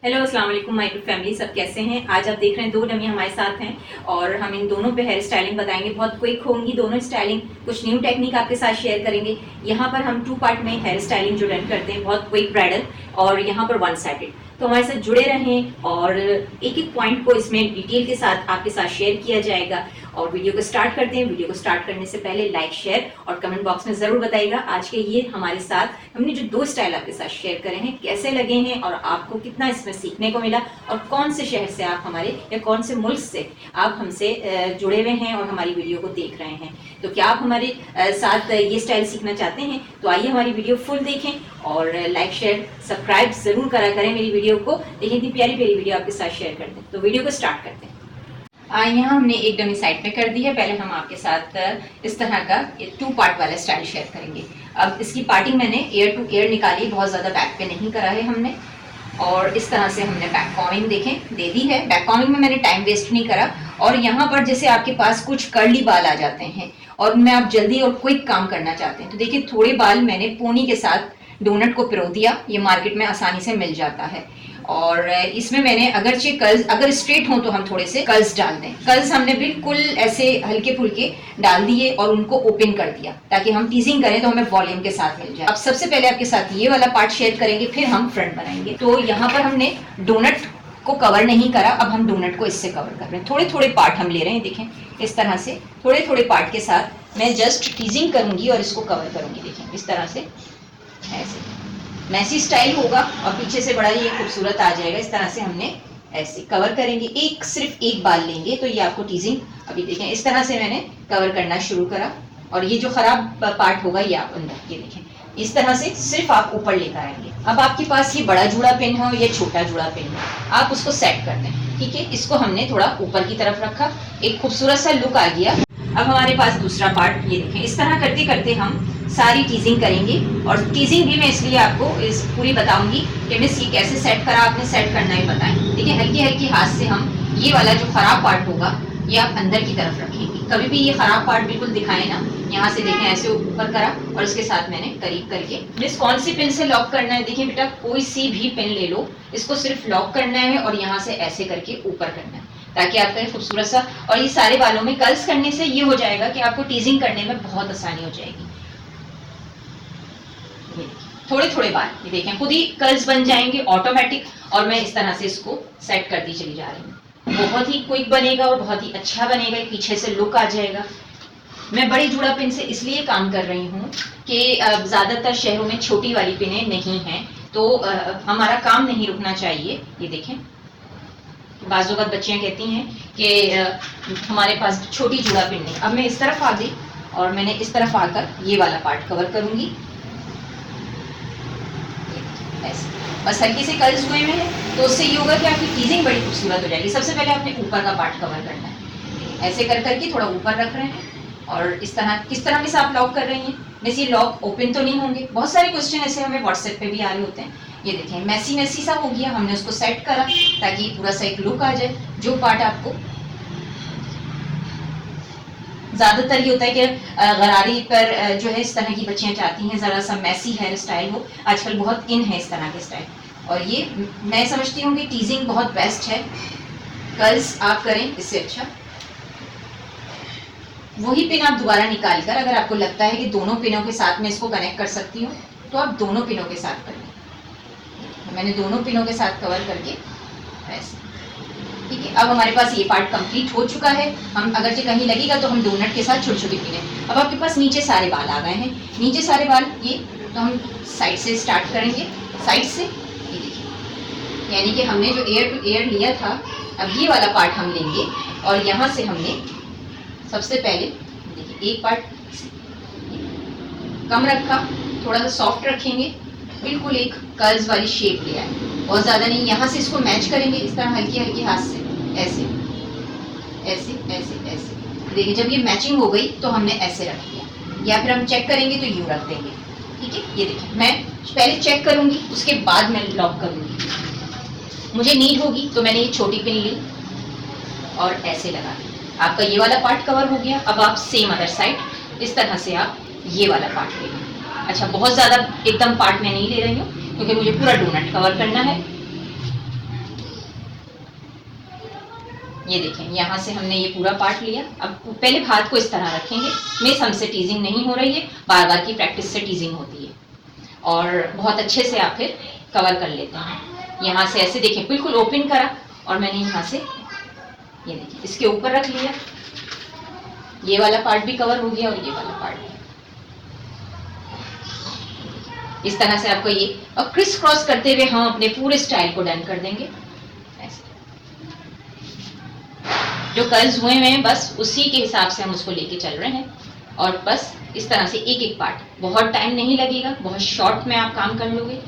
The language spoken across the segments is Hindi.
हेलो अस्सलाम वालेकुम माय फैमिली, सब कैसे हैं। आज आप देख रहे हैं दो डमी हमारे साथ हैं और हम इन दोनों पे हेयर स्टाइलिंग बताएंगे। बहुत क्विक होंगी दोनों स्टाइलिंग, कुछ न्यू टेक्निक आपके साथ शेयर करेंगे। यहाँ पर हम 2 पार्ट में हेयर स्टाइलिंग जो रन करते हैं, बहुत क्विक ब्राइडल और यहाँ पर 1 साइडेड। तो हमारे साथ जुड़े रहें और एक एक पॉइंट को इसमें डिटेल के साथ आपके साथ शेयर किया जाएगा। और वीडियो को स्टार्ट करते हैं। वीडियो को स्टार्ट करने से पहले लाइक, शेयर और कमेंट बॉक्स में जरूर बताइएगा आज के ये हमारे साथ हमने जो 2 स्टाइल आपके साथ शेयर करे हैं कैसे लगे हैं और आपको कितना इसमें सीखने को मिला और कौन से शहर से आप हमारे या कौन से मुल्क से आप हमसे जुड़े हुए हैं और हमारी वीडियो को देख रहे हैं। तो क्या आप हमारे साथ ये स्टाइल सीखना चाहते हैं तो आइए हमारी वीडियो फुल देखें और लाइक, शेयर, सब्सक्राइब जरूर करा करें मेरी वीडियो को। देखिए इतनी प्यारी प्यारी वीडियो आपके साथ शेयर करते हैं। तो वीडियो को स्टार्ट करते हैं। यहाँ हमने एक डमी साइड पे कर दी है। पहले हम आपके साथ इस तरह का 2 पार्ट वाला स्टाइल शेयर करेंगे। अब इसकी पार्टिंग मैंने एयर टू एयर निकाली, बहुत ज़्यादा बैक पे नहीं करा है हमने। और इस तरह से हमने बैक कॉमिंग देखें दे दी है। बैक कॉमिंग में मैंने टाइम वेस्ट नहीं करा। और यहाँ पर जैसे आपके पास कुछ कर्ली बाल आ जाते हैं और मैं आप जल्दी और क्विक काम करना चाहते हैं तो देखिए थोड़े बाल मैंने पोनी के साथ डोनट को पिरो दिया। ये मार्केट में आसानी से मिल जाता है। और इसमें मैंने अगरचे कर्ल्स अगर स्ट्रेट हो तो हम थोड़े से कर्ल्स डाल दें। कर्ल्स हमने बिल्कुल ऐसे हल्के फुल्के डाल दिए और उनको ओपन कर दिया ताकि हम टीजिंग करें तो हमें वॉल्यूम के साथ मिल जाए। अब सबसे पहले आपके साथ ये वाला पार्ट शेयर करेंगे, फिर हम फ्रंट बनाएंगे। तो यहाँ पर हमने डोनट को कवर नहीं करा, अब हम डोनट को इससे कवर कर रहे हैं। थोड़े थोड़े पार्ट हम ले रहे हैं। देखें इस तरह से थोड़े थोड़े पार्ट के साथ मैं जस्ट टीजिंग करूंगी और इसको कवर करूंगी। देखें इस तरह से ऐसे मैसी स्टाइल होगा और पीछे से बड़ा ये खूबसूरत आ जाएगा। इस तरह से हमने ऐसे कवर करेंगे। सिर्फ एक बाल लेंगे तो ये आपको टीजिंग, अभी देखें इस तरह से मैंने कवर करना शुरू करा और ये जो खराब पार्ट होगा ये आप अंदर, ये देखें इस तरह से सिर्फ आप ऊपर लेकर आएंगे। अब आपके पास ये बड़ा जुड़ा पिन हो या छोटा जुड़ा पिन हो, आप उसको सेट कर दें। ठीक है, इसको हमने थोड़ा ऊपर की तरफ रखा, एक खूबसूरत सा लुक आ गया। अब हमारे पास दूसरा पार्ट, ये देखें इस तरह करते करते हम सारी टीजिंग करेंगे। और टीजिंग भी मैं इसलिए आपको इस पूरी बताऊंगी कि मिस ये कैसे सेट करा, आपने सेट करना ही बताएं। देखिए हल्की हल्की हाथ से हम ये वाला जो खराब पार्ट होगा ये आप अंदर की तरफ रखेंगे। कभी भी ये खराब पार्ट बिल्कुल दिखाए ना। यहाँ से देखें ऐसे ऊपर करा और इसके साथ मैंने करीब करके, मिस कौन सी पिन से लॉक करना है। देखिए बेटा कोई सी भी पिन ले लो, इसको सिर्फ लॉक करना है और यहाँ से ऐसे करके ऊपर करना है ताकि आपका खूबसूरत सा, और ये सारे बालों में कर्ल्स करने से ये हो जाएगा कि आपको टीजिंग करने में बहुत आसानी हो जाएगी। थोड़े थोड़े बाल ये देखें खुद ही कर्ल्स बन जाएंगे ऑटोमेटिक। और मैं इस तरह से इसको सेट करती चली जा रही हूँ। बहुत ही क्विक बनेगा और बहुत ही अच्छा बनेगा, पीछे से लुक आ जाएगा। मैं बड़ी जुड़ा पिन से इसलिए काम कर रही हूँ कि ज्यादातर शहरों में छोटी वाली पिनें नहीं हैं तो हमारा काम नहीं रुकना चाहिए। ये देखें बाज़ वक़्त बच्चियाँ कहती हैं कि हमारे पास छोटी जुड़ा पिन नहीं। अब मैं इस तरफ आ गई और मैंने इस तरफ आकर ये वाला पार्ट कवर करूंगी ऐसे। बस हल्की से कर्ल्स हुए हुए हैं तो उससे ये होगा कि आपकी टीजिंग बड़ी खूबसूरत हो जाएगी। सबसे पहले आपने ऊपर का पार्ट कवर करना है। ऐसे कर करके थोड़ा ऊपर रख रहे हैं और इस तरह किस तरह से आप लॉक कर रही हैं। वैसे ये लॉक ओपन तो नहीं होंगे। बहुत सारे क्वेश्चन ऐसे हमें व्हाट्सएप पे भी आ रहे होते हैं। ये देखें मैसी मैसी सा हो गया, हमने उसको सेट करा ताकि पूरा सा एक लुक आ जाए। जो पार्ट आपको ज्यादातर ये होता है कि गरारी पर जो है इस तरह की बच्चियां चाहती हैं जरा सा मैसी हेयर स्टाइल हो। आजकल बहुत इन है इस तरह के स्टाइल और ये मैं समझती हूँ कि टीजिंग बहुत बेस्ट है। कर्ल्स आप करें इससे अच्छा। वही पिन आप दोबारा निकाल कर, अगर आपको लगता है कि दोनों पिनों के साथ में इसको कनेक्ट कर सकती हूँ तो आप दोनों पिनों के साथ करें। मैंने दोनों पिनों के साथ कवर करके ऐसे। ठीक है, अब हमारे पास ये पार्ट कंप्लीट हो चुका है। हम अगर कहीं लगेगा तो हम डोनट के साथ छोटी छोटी पिनें। अब आपके पास नीचे सारे बाल आ गए हैं। नीचे सारे बाल ये तो हम साइड से स्टार्ट करेंगे। साइड से ये देखिए, यानी कि हमने जो एयर टू एयर लिया था अब ये वाला पार्ट हम लेंगे और यहाँ से हमने सबसे पहले देखिए एक पार्ट कम रखा, थोड़ा सा सॉफ्ट रखेंगे, बिल्कुल एक कर्ल्स वाली शेप ले आए, बहुत ज़्यादा नहीं। यहाँ से इसको मैच करेंगे इस तरह हल्की हल्की हाथ से ऐसे ऐसे ऐसे ऐसे। देखिए जब ये मैचिंग हो गई तो हमने ऐसे रख दिया, या फिर हम चेक करेंगे तो यूँ रख देंगे। ठीक है, ये देखिए मैं पहले चेक करूँगी उसके बाद मैं लॉक करूँगी। मुझे नीड होगी तो मैंने ये छोटी पिन ली और ऐसे लगा दी। आपका ये वाला पार्ट कवर हो गया। अब आप सेम अदर साइड इस तरह से आप ये वाला पार्ट लेंगे। अच्छा बहुत ज़्यादा एकदम पार्ट में नहीं ले रही हूँ क्योंकि मुझे पूरा डोनट कवर करना है। ये देखें, यहाँ से हमने ये पूरा पार्ट लिया। अब पहले हाथ को इस तरह रखेंगे। मिस हमसे टीजिंग नहीं हो रही है, बार बार की प्रैक्टिस से टीजिंग होती है और बहुत अच्छे से आप फिर कवर कर लेते हैं। यहाँ से ऐसे देखें, बिल्कुल ओपन करा और मैंने यहाँ से ये देखिए इसके ऊपर रख लिया। ये वाला पार्ट भी कवर हो गया और ये वाला पार्ट भी। इस तरह से आपको ये और क्रिस क्रॉस करते हुए हम अपने पूरे स्टाइल को डन कर देंगे। ऐसे जो कर्ल्स हुए हैं बस उसी के हिसाब से हम उसको लेके चल रहे हैं और बस इस तरह से एक एक पार्ट, बहुत टाइम नहीं लगेगा, बहुत शॉर्ट में आप काम कर लोगे।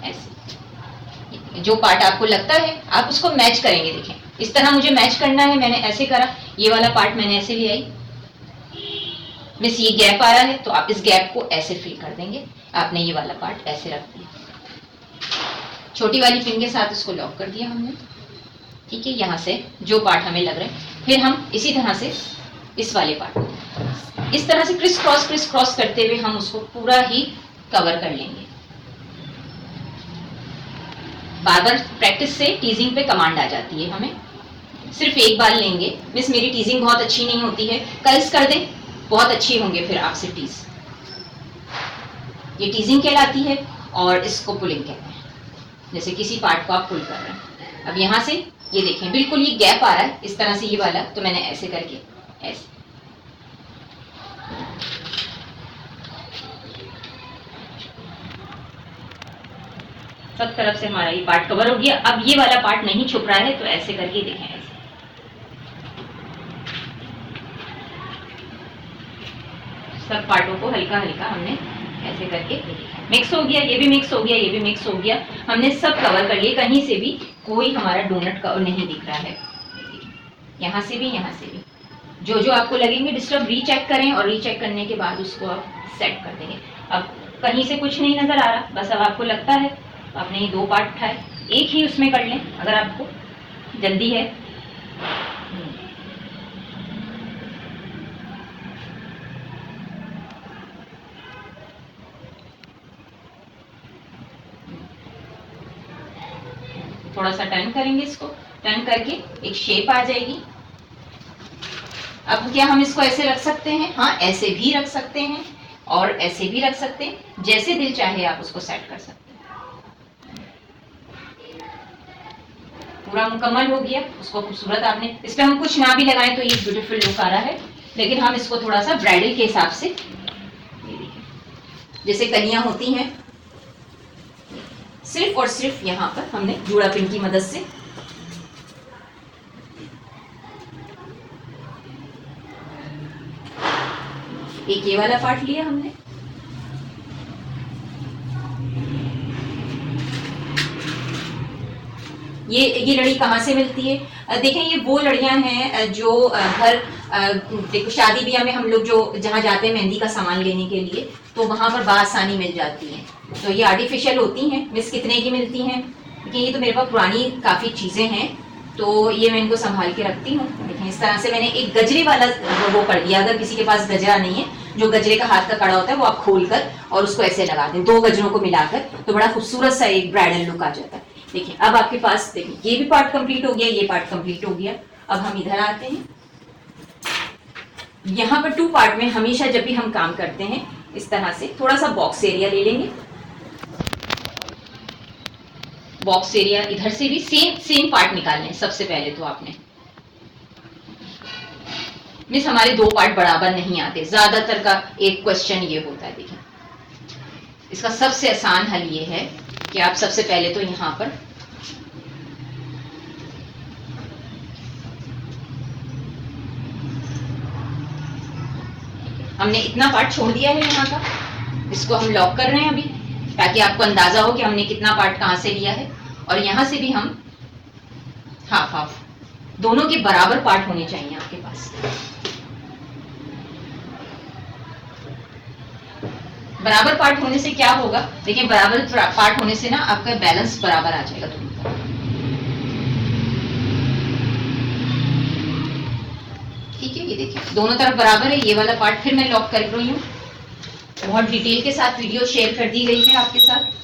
ऐसे जो पार्ट आपको लगता है आप उसको मैच करेंगे। देखें, इस तरह मुझे मैच करना है, मैंने ऐसे करा, ये वाला पार्ट मैंने ऐसे ले आई। मिस ये गैप आ रहा है तो आप इस गैप को ऐसे फिल कर देंगे। आपने ये वाला पार्ट ऐसे रख दिया, छोटी वाली पिन के साथ इसको लॉक कर दिया हमने। ठीक है, यहाँ से जो पार्ट हमें लग रहा है फिर हम इसी तरह से इस वाले पार्ट इस तरह से क्रिस क्रॉस करते हुए हम उसको पूरा ही कवर कर लेंगे। बार बार प्रैक्टिस से टीजिंग पे कमांड आ जाती है। हमें सिर्फ एक बार लेंगे। मिस मेरी टीजिंग बहुत अच्छी नहीं होती है, कर्ल्स कर दें, बहुत अच्छी होंगे फिर आपसे टीज। ये टीजिंग कहलाती है और इसको पुलिंग कहते हैं। जैसे किसी पार्ट को आप पुल कर रहे हैं। अब यहाँ से ये देखें, बिल्कुल ये गैप आ रहा है इस तरह से, ये वाला तो मैंने ऐसे करके ऐसे सब तरफ से हमारा ये पार्ट कवर हो गया। अब ये वाला पार्ट नहीं छुप रहा है तो ऐसे करके देखें, ऐसे सब पार्टों को हल्का हल्का हमने ऐसे करके मिक्स हो गया। ये भी मिक्स हो गया, ये भी मिक्स हो गया। हमने सब कवर कर लिए, कहीं से भी कोई हमारा डोनट कवर नहीं दिख रहा है। यहाँ से भी, यहाँ से भी, जो जो आपको लगेंगे डिस्टर्ब रीचेक करें और रीचेक करने के बाद उसको आप सेट कर देंगे। अब कहीं से कुछ नहीं नजर आ रहा, बस अब आपको लगता है तो आपने ये दो पार्ट उठाए, एक ही उसमें कर लें अगर आपको जल्दी है। थोड़ा सा टर्न करेंगे, इसको टर्न करके एक शेप आ जाएगी। अब क्या हम इसको ऐसे रख सकते हैं? हाँ, ऐसे भी रख सकते हैं और ऐसे भी रख सकते हैं, जैसे दिल चाहे आप उसको सेट कर सकते हैं। पूरा मुकम्मल हो गया, उसको खूबसूरत आपने, इस पे हम कुछ ना भी लगाएं तो ये ब्यूटीफुल लुक आ रहा है, लेकिन हम इसको थोड़ा सा ब्राइडल के हिसाब से, जैसे कलियां होती हैं, सिर्फ और सिर्फ यहाँ पर हमने जूड़ा पिन की मदद से एक ये वाला पार्ट लिया हमने, ये लड़ी कहाँ से मिलती है? देखें, ये वो लड़ियां हैं जो घर, देखो शादी ब्याह में हम लोग जो जहाँ जाते हैं मेहंदी का सामान लेने के लिए, तो वहां पर बआसानी मिल जाती है। तो ये आर्टिफिशियल होती हैं। मिस कितने की मिलती हैं? क्योंकि ये तो मेरे पास पुरानी काफ़ी चीज़ें हैं, तो ये मैं इनको संभाल के रखती हूँ। देखें, इस तरह से मैंने एक गजरे वाला वो कर दिया। अगर किसी के पास गजरा नहीं है, जो गजरे का हाथ का कड़ा होता है, वो आप खोल कर और उसको ऐसे लगा दें, दो गजरों को मिलाकर, तो बड़ा खूबसूरत सा एक ब्राइडल लुक आ जाता है। देखिए, अब आपके पास, देखिए ये भी पार्ट कंप्लीट हो गया, ये पार्ट कंप्लीट हो गया। अब हम इधर आते हैं। यहाँ पर टू पार्ट में हमेशा जब भी हम काम करते हैं, इस तरह से थोड़ा सा बॉक्स एरिया ले लेंगे। बॉक्स एरिया इधर से भी सेम पार्ट निकालने। सबसे पहले तो आपने, मिस हमारे दो पार्ट बराबर नहीं आते, ज्यादातर का एक क्वेश्चन ये होता है। देखिए, इसका सबसे आसान हल ये है कि आप सबसे पहले तो यहां पर हमने इतना पार्ट छोड़ दिया है यहाँ का, इसको हम लॉक कर रहे हैं अभी, ताकि आपको अंदाजा हो कि हमने कितना पार्ट कहां से लिया है। और यहां से भी हम हाफ हाफ, दोनों के बराबर पार्ट होने चाहिए आपके पास। बराबर पार्ट होने से क्या होगा? देखिए, बराबर पार्ट होने से ना आपका बैलेंस बराबर आ जाएगा दोनों का। ठीक है, ये देखिए दोनों तरफ बराबर है। ये वाला पार्ट फिर मैं लॉक कर रही हूँ। बहुत डिटेल के साथ वीडियो शेयर कर दी गई है आपके साथ।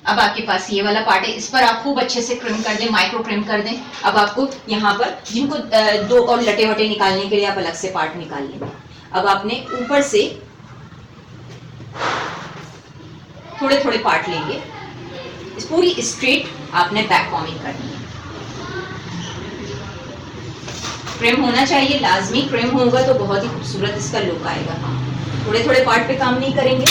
अब आपके पास ये वाला पार्ट है, इस पर आप खूब अच्छे से क्रिम कर दें, माइक्रो क्रिम कर दें। अब आपको यहाँ पर जिनको दो और लटे वटे निकालने के लिए आप अलग से पार्ट निकाल लेंगे। अब आपने ऊपर से थोड़े थोड़े पार्ट लेंगे, इस पूरी स्ट्रेट आपने बैक कॉमिंग करनी है। क्रिम होना चाहिए, लाजमी क्रिम होगा तो बहुत ही खूबसूरत इसका लुक आएगा। थोड़े थोड़े पार्ट पे काम नहीं करेंगे।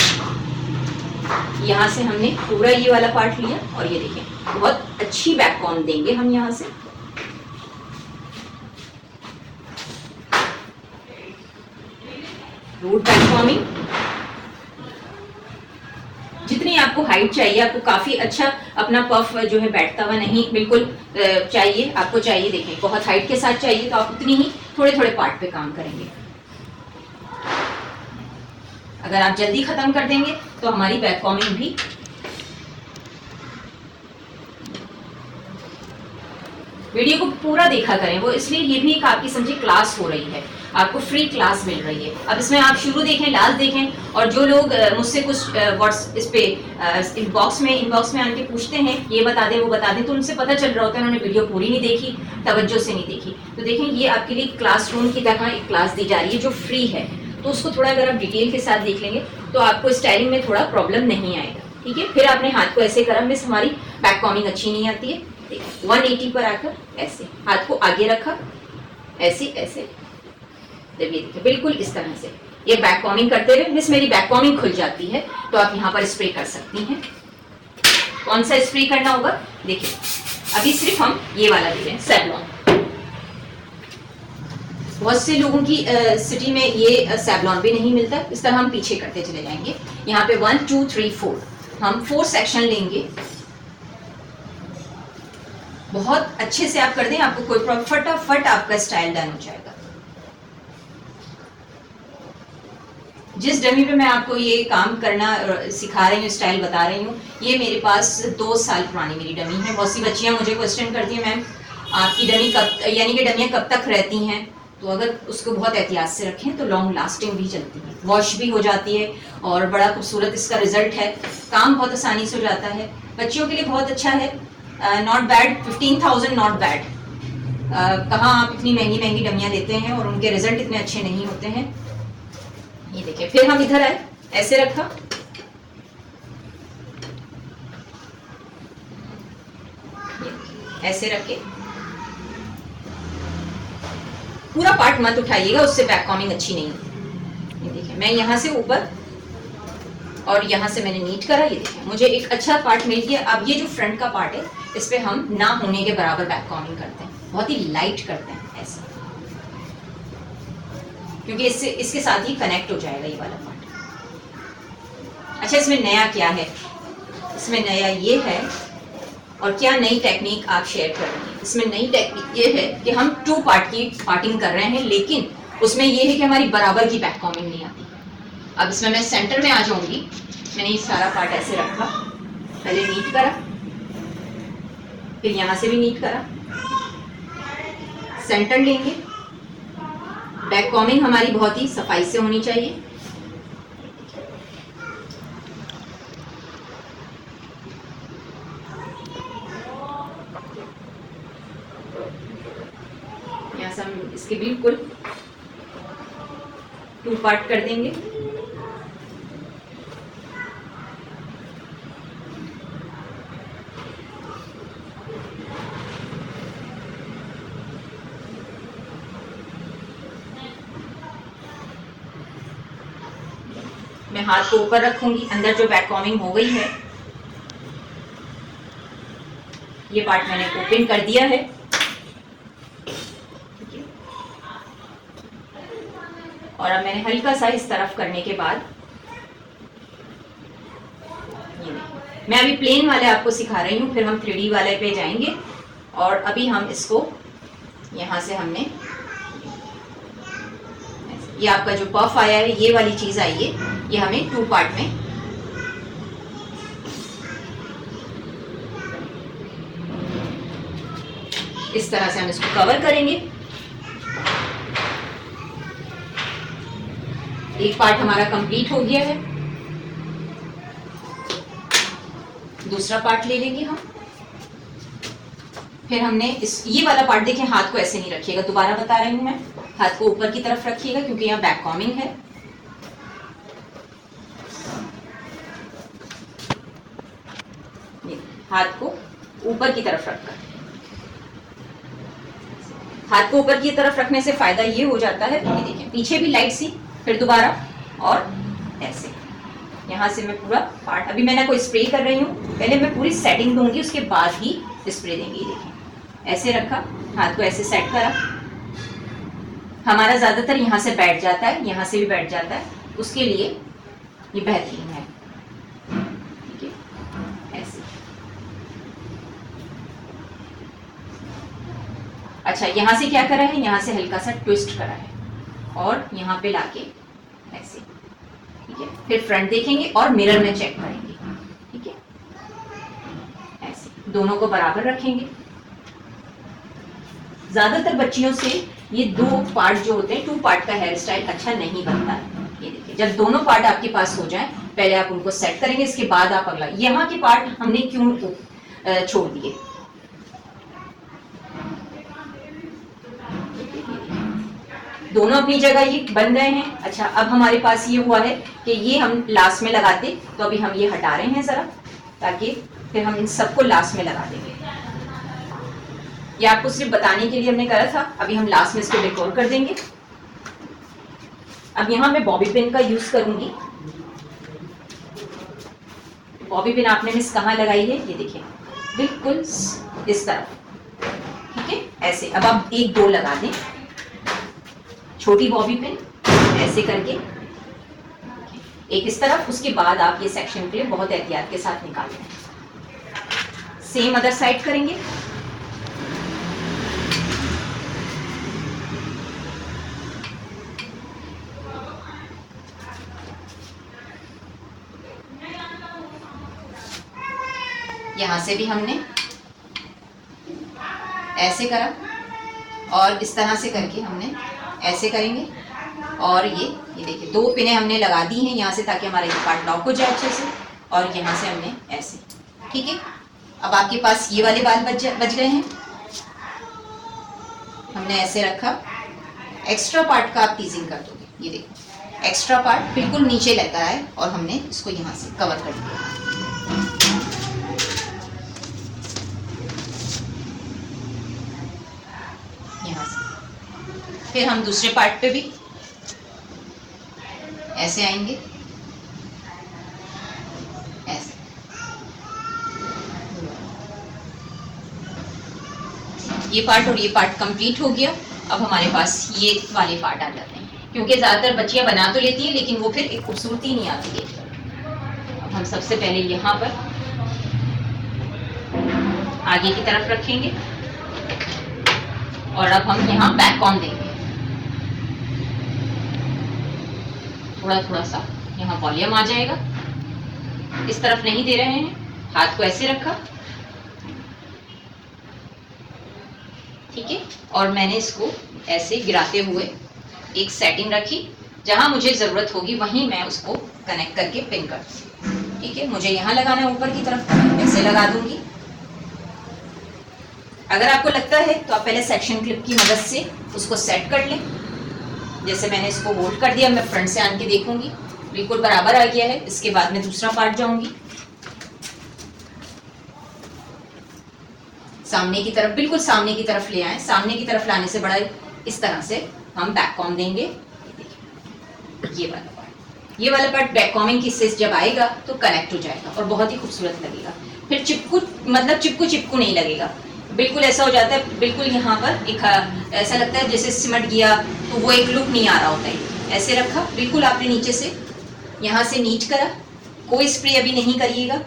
यहाँ से हमने पूरा ये वाला पार्ट लिया और ये देखें बहुत अच्छी बैक कॉम देंगे हम यहाँ से। रूट बैक कॉमिंग, जितनी आपको हाइट चाहिए, आपको काफी अच्छा अपना पफ जो है बैठता हुआ नहीं बिल्कुल चाहिए, आपको चाहिए देखें बहुत हाइट के साथ चाहिए तो आप उतनी ही थोड़े थोड़े पार्ट पे काम करेंगे। अगर आप जल्दी खत्म कर देंगे तो हमारी बैक कॉमिंग भी वीडियो को पूरा देखा करें, वो इसलिए ये भी एक आपकी समझे क्लास हो रही है, आपको फ्री क्लास मिल रही है। अब इसमें आप शुरू देखें, लास्ट देखें, और जो लोग मुझसे कुछ इस पे इनबॉक्स में आके पूछते हैं ये बता दें वो बता दें, तो उनसे पता चल रहा होता है उन्होंने वीडियो पूरी नहीं देखी, तवज्जो से नहीं देखी। तो देखें ये आपके लिए क्लासरूम की तरह एक क्लास दी जा रही है जो फ्री है, तो उसको थोड़ा अगर आप डिटेल के साथ देख लेंगे तो आपको स्टाइलिंग में थोड़ा प्रॉब्लम नहीं आएगा। ठीक है, फिर आपने हाथ को ऐसे करा, मिस हमारी बैक कॉमिंग अच्छी नहीं आती है, 180 पर आकर ऐसे हाथ को आगे रखा, ऐसे ऐसे, जब ये देखिए बिल्कुल इस तरह से ये बैक कॉमिंग करते हुए मिस मेरी बैक कॉमिंग खुल जाती है, तो आप यहाँ पर स्प्रे कर सकती हैं। कौन सा स्प्रे करना होगा देखिए, अभी सिर्फ हम ये वाला दे रहे हैं सेवलॉन। बहुत से लोगों की सिटी में ये सेवलॉन भी नहीं मिलता, इस तरह हम पीछे करते चले जाएंगे। यहाँ पे 1 2 3 4 हम 4 सेक्शन लेंगे, बहुत अच्छे से आप कर दें, आपको कोई प्रॉब्लम, फटाफट आपका स्टाइल डन हो जाएगा। जिस डमी पे मैं आपको ये काम करना सिखा रही हूँ, स्टाइल बता रही हूँ, ये मेरे पास 2 साल पुरानी मेरी डमी है। बहुत सी बच्चियां मुझे क्वेश्चन करती हैं मैम आपकी डमी कब, यानी कि डमियाँ कब तक रहती हैं, तो अगर उसको बहुत एहतियात से रखें तो लॉन्ग लास्टिंग भी चलती है, वॉश भी हो जाती है और बड़ा खूबसूरत इसका रिजल्ट है, काम बहुत आसानी से हो जाता है, बच्चियों के लिए बहुत अच्छा है। Not bad, 15,000 not bad. कहाँ आप इतनी महंगी महंगी डमियाँ देते हैं और उनके रिजल्ट इतने अच्छे नहीं होते हैं। ये देखिए, फिर हम इधर आए, ऐसे रखा, ऐसे रखे, पूरा पार्ट मत उठाइएगा, उससे बैक कॉमिंग अच्छी नहीं होती। ये देखिए मैं यहाँ से ऊपर और यहाँ से मैंने नीट करा, ये देखिए मुझे एक अच्छा पार्ट मिल गया। अब ये जो फ्रंट का पार्ट है इस पे हम ना होने के बराबर बैक कॉमिंग करते हैं, बहुत ही लाइट करते हैं ऐसा, क्योंकि इससे इसके साथ ही कनेक्ट हो जाएगा ये वाला पार्ट। अच्छा, इसमें नया क्या है, इसमें नया ये है, और क्या नई टेक्निक आप शेयर कर रहे हैं। इसमें नई टेक्निक ये है कि हम 2 पार्ट की पार्टिंग कर रहे हैं, लेकिन उसमें ये है कि हमारी बराबर की बैक कॉमिंग नहीं आती। अब इसमें मैं सेंटर में आ जाऊंगी, मैंने ये सारा पार्ट ऐसे रखा, पहले नीट करा, फिर यहाँ से भी नीट करा, सेंटर लेंगे, बैक कॉमिंग हमारी बहुत ही सफाई से होनी चाहिए। यहाँ से हम इसके बिल्कुल 2 पार्ट कर देंगे। मैं हाथ को ऊपर रखूंगी, अंदर जो बैक कॉमिंग हो गई है ये पार्ट मैंने ओपन कर दिया है। और अब मैंने हल्का सा इस तरफ करने के बाद ये मैं अभी प्लेन वाले आपको सिखा रही हूँ, फिर हम 3D वाले पे जाएंगे। और अभी हम इसको यहाँ से हमने ये आपका जो पफ आया है, ये वाली चीज आई है, ये हमें 2 पार्ट में इस तरह से हम इसको कवर करेंगे। एक पार्ट हमारा कंप्लीट हो गया है, दूसरा पार्ट ले लेंगे हम। फिर हमने ये वाला पार्ट देखिए, हाथ को ऐसे नहीं रखिएगा, दोबारा बता रही हूं मैं, हाथ को ऊपर की तरफ रखिएगा क्योंकि यहाँ बैक कॉमिंग है। हाथ को ऊपर की तरफ रखकर, हाथ को ऊपर की तरफ रखने से फायदा ये हो जाता है, ये देखिए पीछे भी लाइट सी, फिर दोबारा और ऐसे। यहाँ से मैं पूरा पार्ट, अभी मैं ना कोई स्प्रे कर रही हूँ, पहले मैं पूरी सेटिंग दूंगी उसके बाद ही स्प्रे देंगी। देखिए ऐसे रखा, हाथ को ऐसे सेट करा, हमारा ज्यादातर यहाँ से बैठ जाता है, यहाँ से भी बैठ जाता है, उसके लिए ये बेहतरीन है। ठीक है, ऐसे। अच्छा, यहाँ से क्या करा है, यहाँ से हल्का सा ट्विस्ट करा है और यहाँ पे लाके ऐसे। ठीक है, फिर फ्रंट देखेंगे और मिरर में चेक करेंगे। ठीक है, ऐसे दोनों को बराबर रखेंगे। ज्यादातर बच्चियों से ये 2 पार्ट जो होते हैं, 2 पार्ट का हेयर स्टाइल अच्छा नहीं बनता है। ये देखिए, जब दोनों पार्ट आपके पास हो जाए, पहले आप उनको सेट करेंगे, इसके बाद आप अगला। यहाँ के पार्ट हमने क्यों छोड़ दिए, दोनों अपनी जगह ये बन गए हैं। अच्छा, अब हमारे पास ये हुआ है कि ये हम लास्ट में लगाते, तो अभी हम ये हटा रहे हैं जरा, ताकि फिर हम इन सबको लास्ट में लगा देंगे। ये आपको सिर्फ बताने के लिए हमने करा था, अभी हम लास्ट में इसको डेकोर कर देंगे। अब यहाँ मैं बॉबी पिन का यूज करूंगी। बॉबी पिन आपने मिस कहाँ लगाई है, ये देखिए बिल्कुल इस तरफ। ठीक है, ऐसे। अब आप 1-2 लगा दें, छोटी बॉबी पिन ऐसे करके, एक इस तरफ, उसके बाद आप ये सेक्शन के लिए बहुत एहतियात के साथ निकाल लें। सेम अदर साइड करेंगे। यहां से भी हमने ऐसे करा और इस तरह से करके हमने ऐसे करेंगे। और ये देखिए 2 पिनें हमने लगा दी हैं यहाँ से, ताकि हमारा ये पार्ट लॉक हो जाए अच्छे से। और यहाँ से हमने ऐसे। ठीक है, अब आपके पास ये वाले बाल बच गए हैं। हमने ऐसे रखा, एक्स्ट्रा पार्ट का आप टीजिंग कर दोगे। ये देखो एक्स्ट्रा पार्ट बिल्कुल नीचे लगा है और हमने इसको यहाँ से कवर कर दिया। यहाँ से फिर हम दूसरे पार्ट पे भी ऐसे आएंगे, ऐसे। ये पार्ट और ये पार्ट कंप्लीट हो गया। अब हमारे पास ये वाले पार्ट आ जाते हैं, क्योंकि ज़्यादातर बच्चियां बना तो लेती हैं लेकिन वो फिर एक खूबसूरती नहीं आती है। अब हम सबसे पहले यहाँ पर आगे की तरफ रखेंगे और अब हम यहाँ बैक ऑन देंगे। थोड़ा थोड़ा सा यहाँ वॉल्यूम आ जाएगा। इस तरफ नहीं दे रहे हैं, हाथ को ऐसे रखा। ठीक है, और मैंने इसको ऐसे गिराते हुए एक सेटिंग रखी, जहां मुझे जरूरत होगी वहीं मैं उसको कनेक्ट करके पिन कर दूंगी। ठीक है, मुझे यहाँ लगाना है ऊपर की तरफ, ऐसे लगा दूंगी। अगर आपको लगता है तो आप पहले सेक्शन क्लिप की मदद से उसको सेट कर लें। जैसे मैंने इसको होल्ड कर दिया, मैं फ्रंट से आन के देखूंगी, बिल्कुल बराबर आ गया है। इसके बाद मैं दूसरा पार्ट जाऊंगी, सामने की तरफ, बिल्कुल सामने की तरफ ले आए। सामने की तरफ लाने से बड़ा इस तरह से हम बैक कॉम देंगे। ये वाला पार्ट बैक कॉमिंग की सेस जब आएगा तो कनेक्ट हो जाएगा और बहुत ही खूबसूरत लगेगा। फिर चिपकू, मतलब चिपकू नहीं लगेगा, बिल्कुल ऐसा हो जाता है, बिल्कुल यहाँ पर एक ऐसा लगता है जैसे सिमट गया, तो वो एक लुक नहीं आ रहा होता है। ऐसे रखा, बिल्कुल आपने नीचे से यहाँ से नीट करा, कोई स्प्रे अभी नहीं करिएगा।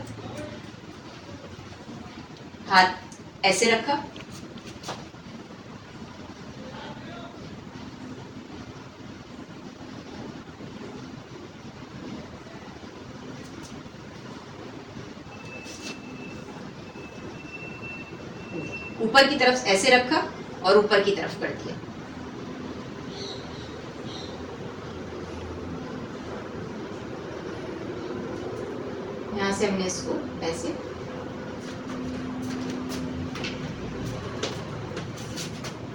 हाथ ऐसे रखा, ऊपर की तरफ ऐसे रखा और ऊपर की तरफ कर दिया। यहाँ से हमने इसको ऐसे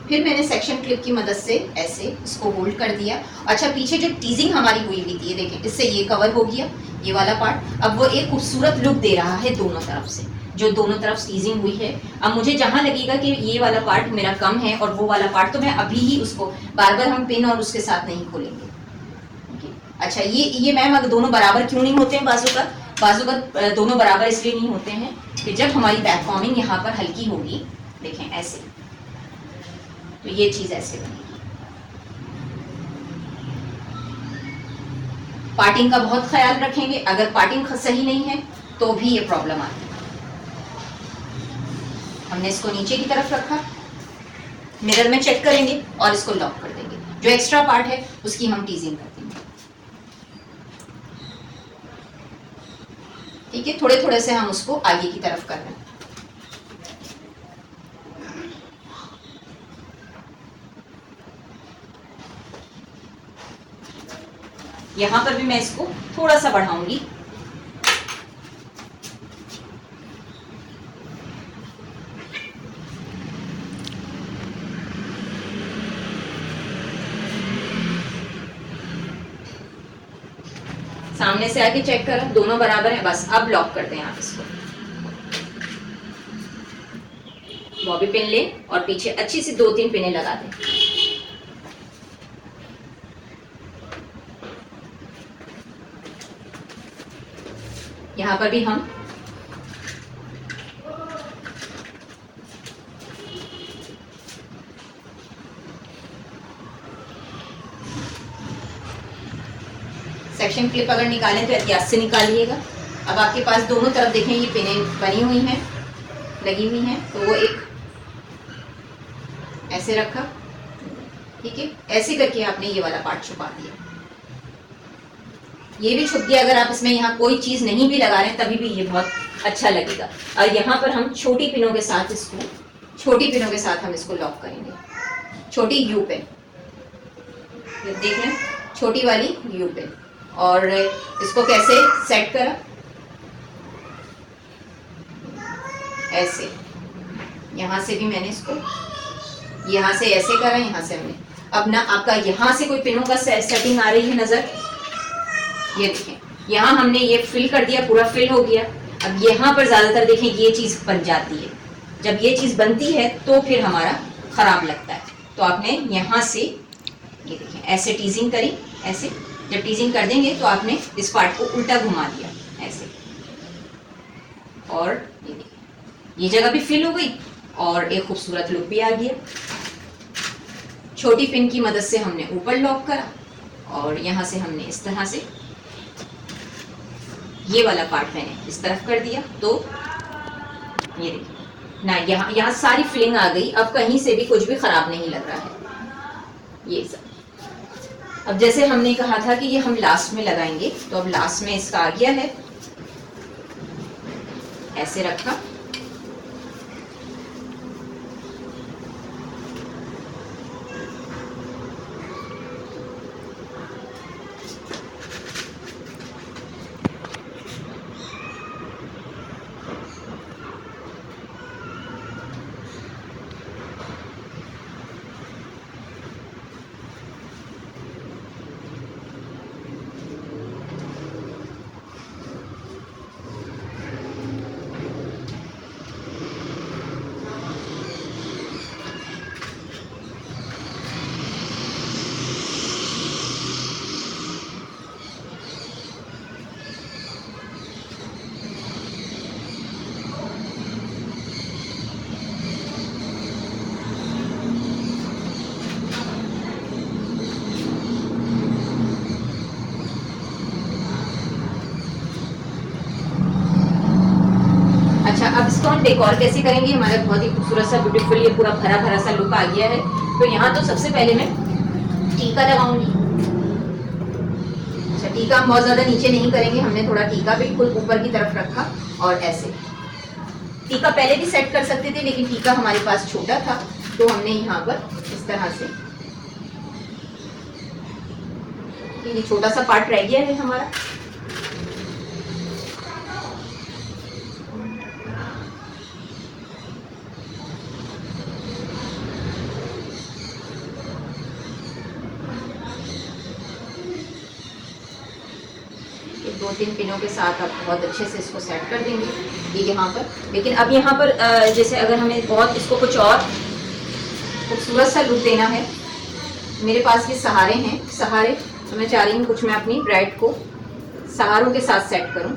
फिर मैंने सेक्शन क्लिप की मदद से ऐसे इसको होल्ड कर दिया। अच्छा, पीछे जो टीजिंग हमारी हुई हुई थी, देखें, इससे ये कवर हो गया, ये वाला पार्ट। अब वो एक खूबसूरत लुक दे रहा है दोनों तरफ से, जो दोनों तरफ टीजिंग हुई है। अब मुझे जहाँ लगेगा कि ये वाला पार्ट मेरा कम है और वो वाला पार्ट, तो मैं अभी ही उसको, बार बार हम पिन और उसके साथ नहीं खोलेंगे। अच्छा, ये मैम अगर दोनों बराबर क्यों नहीं होते हैं बाजू का दोनों बराबर इसलिए नहीं होते हैं कि जब हमारी बैक फॉर्मिंग यहाँ पर हल्की होगी, देखें ऐसे, तो ये चीज ऐसे बनेगी। पार्टिंग का बहुत ख्याल रखेंगे, अगर पार्टिंग सही नहीं है तो भी ये प्रॉब्लम आती है। हमने इसको नीचे की तरफ रखा, मिरर में चेक करेंगे और इसको लॉक कर देंगे। जो एक्स्ट्रा पार्ट है उसकी हम टीजिंग कर देंगे। ठीक है, थोड़े थोड़े से हम उसको आगे की तरफ कर रहे हैं। यहां पर भी मैं इसको थोड़ा सा बढ़ाऊंगी। सामने से आके चेक करो, दोनों बराबर है, बस अब लॉक कर दें आप इसको। बॉबी पिन लें और पीछे अच्छी सी 2-3 पिनें लगा दें। यहां पर भी हम सेक्शन क्लिप अगर निकालें तो एहतियात से निकालिएगा। अब आपके पास दोनों तरफ देखें ये पिनें बनी हुई हैं, लगी हुई हैं, तो वो एक ऐसे रखा, ठीक है, ऐसे करके आपने ये वाला पार्ट छुपा दिया। ये भी छुप गया। अगर आप इसमें यहाँ कोई चीज नहीं भी लगा रहे हैं तभी भी ये बहुत अच्छा लगेगा। और यहाँ पर हम छोटी पिनों के साथ हम इसको लॉक करेंगे। छोटी यू पिन, ये देख लें, छोटी वाली यू पिन। और इसको कैसे सेट करा, ऐसे, यहाँ से भी मैंने इसको यहाँ से ऐसे करा, यहाँ से हमने, अब ना आपका यहाँ से कोई पिनों का सेटिंग आ रही है नजर, ये देखें, यहाँ हमने ये फिल कर दिया, पूरा फिल हो गया। अब यहाँ पर ज्यादातर देखें ये चीज बन जाती है। जब ये चीज बनती है तो फिर हमारा खराब लगता है। तो आपने यहाँ से ये देखें ऐसे टीजिंग करी, ऐसे जब टीजिंग कर देंगे तो आपने इस पार्ट को उल्टा घुमा दिया ऐसे, और ये देखिए ये जगह भी फिल हो गई और एक खूबसूरत लुक भी आ गया। छोटी पिन की मदद से हमने ऊपर लॉक करा और यहाँ से हमने इस तरह से ये वाला पार्ट मैंने इस तरफ कर दिया। तो ये देखिए ना, यहाँ सारी फिलिंग आ गई। अब कहीं से भी कुछ भी खराब नहीं लग रहा है ये सब। अब जैसे हमने कहा था कि ये हम लास्ट में लगाएंगे, तो अब लास्ट में इसका आ गया है, ऐसे रखा, अब इसको हम डेकोर कैसे करेंगे। हमारा बहुत ही खूबसूरत सा ब्यूटीफुल ये पूरा भरा भरा सा लुक आ गया है। तो यहाँ तो सबसे पहले मैं टीका लगाऊंगी। अच्छा, टीका हम बहुत ज्यादा नीचे नहीं करेंगे, हमने थोड़ा टीका बिल्कुल ऊपर की तरफ रखा और ऐसे। टीका पहले भी सेट कर सकते थे लेकिन टीका हमारे पास छोटा था तो हमने यहाँ पर इस तरह से, ये छोटा सा पार्ट रह गया है हमारा, 2-3 पिनों के साथ आप बहुत अच्छे से इसको सेट कर देंगे ये यहाँ पर। लेकिन अब यहाँ पर जैसे अगर हमें बहुत इसको कुछ और खूबसूरत सा लुक देना है, मेरे पास ये सहारे हैं, सहारे तो मैं चाह रही हूँ कुछ मैं अपनी ब्राइड को सहारों के साथ सेट करूँ।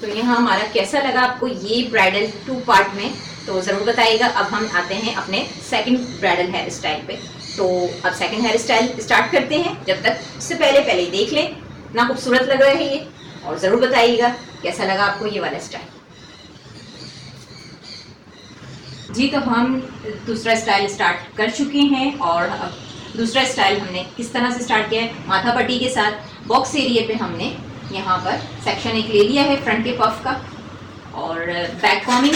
तो यहाँ हमारा कैसा लगा आपको ये ब्राइडल 2 पार्ट में, तो ज़रूर बताइएगा। अब हम आते हैं अपने सेकंड ब्राइडल हेयर स्टाइल पे। तो अब सेकंड हेयर स्टाइल स्टार्ट करते हैं। जब तक उससे पहले देख लें ना खूबसूरत लग रहा है ये, और ज़रूर बताइएगा कैसा लगा आपको ये वाला स्टाइल। जी तो हम दूसरा स्टाइल स्टार्ट कर चुके हैं, और अब दूसरा स्टाइल हमने किस तरह से स्टार्ट किया है, माथा पट्टी के साथ बॉक्स एरिया पे हमने यहाँ पर सेक्शन एक ले लिया है फ्रंट के पफ का, और बैक कॉमिंग